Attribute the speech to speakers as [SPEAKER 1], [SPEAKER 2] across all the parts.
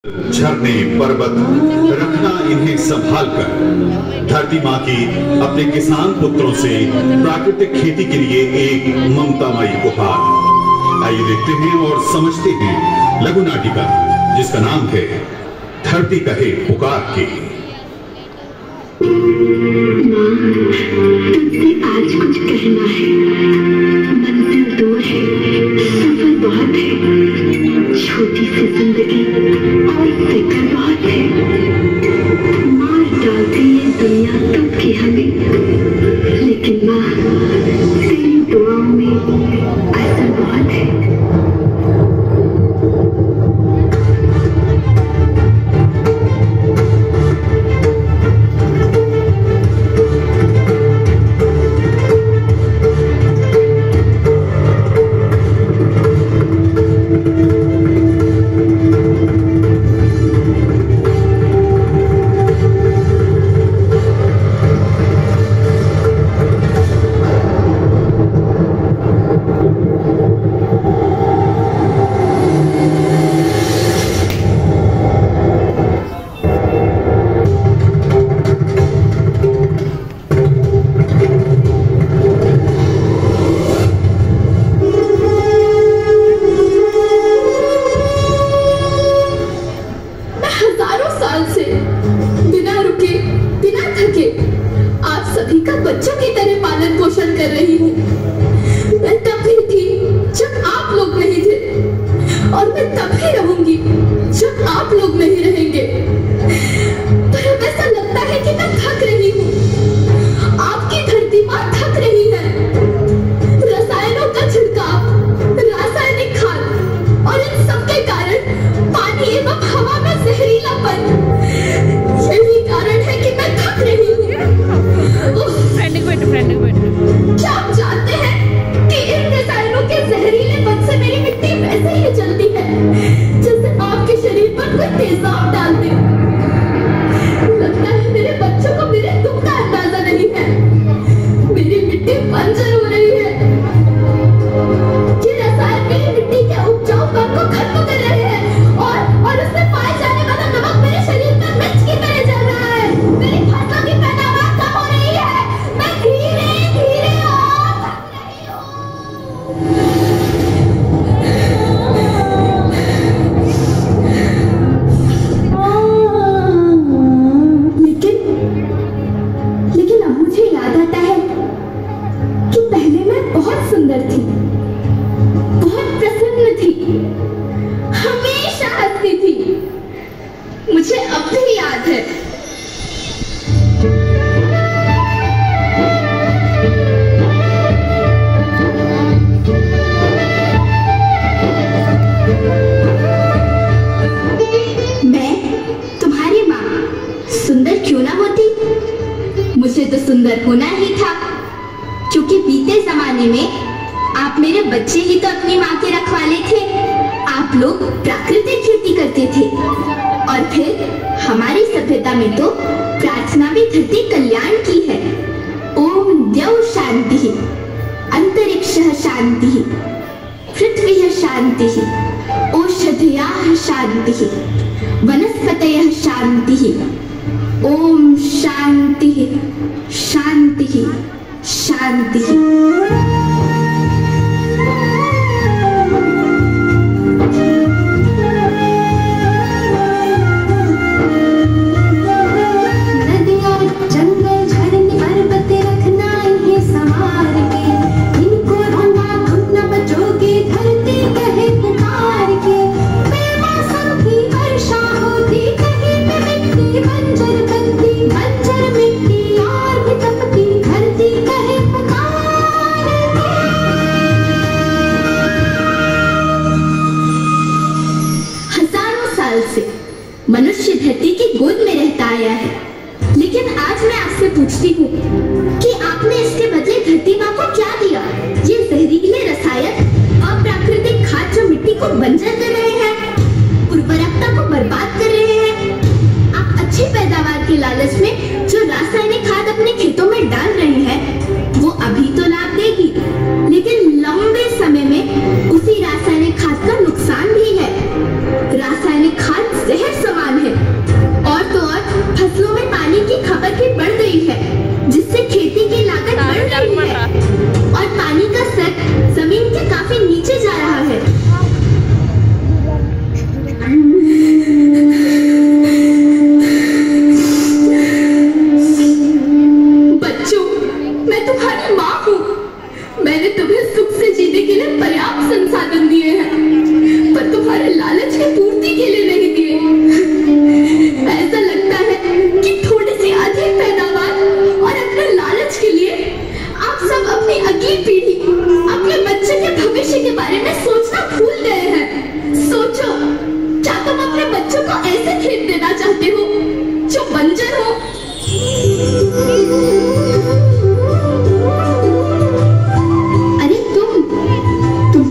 [SPEAKER 1] झरने पर्वत रखना इन्हें संभाल कर धरती माँ की अपने किसान पुत्रों से प्राकृतिक खेती के लिए एक ममतामयी उपहार। आइए देखते हैं और समझते हैं लघु नाटिका जिसका नाम है धरती कहे पुकार के।
[SPEAKER 2] माँ, तुझसे आज कुछ कहना है। मंजिल दूर है, सफर बहुत है, छोटी सी जिंदगी और फिक्र बहुत है। मार डालती ये दुनिया टूट के हमें, लेकिन माँ तेरी दुआओं में असर बहुत है।
[SPEAKER 3] बच्चों की तरह पालन पोषण कर रही हूँ। मैं तब भी थी जब आप लोग नहीं थे, और मैं तब भी रहूंगी जब आप लोग नहीं रहेंगे। पर अब ऐसा लगता है कि मैं थक रही हूँ। आपकी धरती माँ थक रही है। रसायनों का छिड़काव, रासायनिक खाद और इन सब के कारण पानी एवं हवा में जहरीलापन, यही कारण है कि मैं थक रही हूँ। क्या आप जानते हैं कि इन रसायनों के जहरीलेपन से मेरी मिट्टी वैसे ही जलती है जैसे आपके शरीर पर कोई तेजाब डाल दे। लगता है मेरे बच्चों को मेरे दुख का अंदाजा नहीं है। मेरी मिट्टी बंजर हो रही है। ये रसायन मेरी मिट्टी के उपजाऊपन को खत्म कर रहे हैं और उसमें पाए जाने वाला नमक मेरे शरीर में मिर्च की तरह जल रहा है। मेरी फसलों की पैदावार कम हो रही है। मैं धीरे धीरे लेकिन अब मुझे याद आता है कि पहले मैं बहुत सुंदर थी, बहुत प्रसन्न थी, हमेशा हंसती थी। मुझे अब भी याद है। सुंदर क्यों ना होती, मुझे तो सुंदर होना ही था, क्योंकि बीते जमाने में आप मेरे बच्चे ही तो अपनी माँ के रखवाले थे। आप लोग प्राकृतिक खेती करते थे, और फिर हमारी सभ्यता में तो प्रार्थना भी धरती कल्याण की है। ओम द्यौ शांति, अंतरिक्षः शांति, पृथ्वी शांति, औषधयः शांति, वनस्पतयः शांति। ओम शांति शांति शांति। मनुष्य धरती की गोद में रहता आया है, लेकिन आज मैं आपसे पूछती हूँ कि आपने इसके बदले धरती माँ को क्या दिया? ये जहरीले रसायन और प्राकृतिक खाद जो मिट्टी को बंजर कर रहे हैं, उर्वरकता को बर्बाद कर रहे हैं। आप अच्छी पैदावार के लालच में जो रासायनिक खाद अपने खेतों में डाल रहे हैं, वो अभी तो लाभ देगी, लेकिन लंबे समय में उसी रासायनिक खाद का नुकसान भी है। रासायनिक खाद जहर ऐसे खेत देना चाहते हो जो बंजर हो? अरे तुम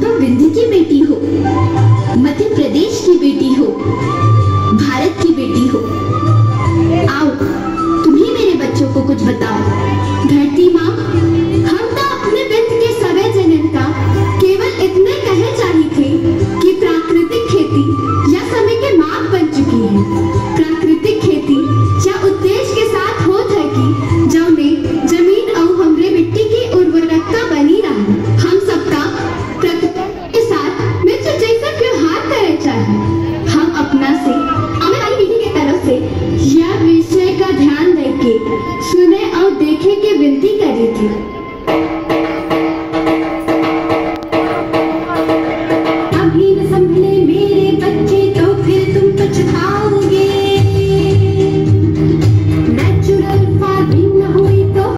[SPEAKER 3] तो विंध्य की बेटी हो, मध्य प्रदेश की बेटी हो, भारत की बेटी हो। आओ तुम ही मेरे बच्चों को कुछ बताओ। धरती माँ, हम तो अपने विंध्य के सवै जनन का केवल इतने कहे चाहिए थे कि प्राकृतिक खेती या समय के माप बन चुकी है। प्राकृतिक खेती या उद्देश्य के साथ होत है कि जौने जमीन और हमरे मिट्टी की उर्वरकता बनी रहे। हम सबका प्रकृति के साथ मिलजुल जैसा व्यवहार करे चाहिए। हम अपना से आने वाली पीढ़ी की तरफ से यह विषय का ध्यान देके सुने और देखे की विनती करी थी। अभी न संभले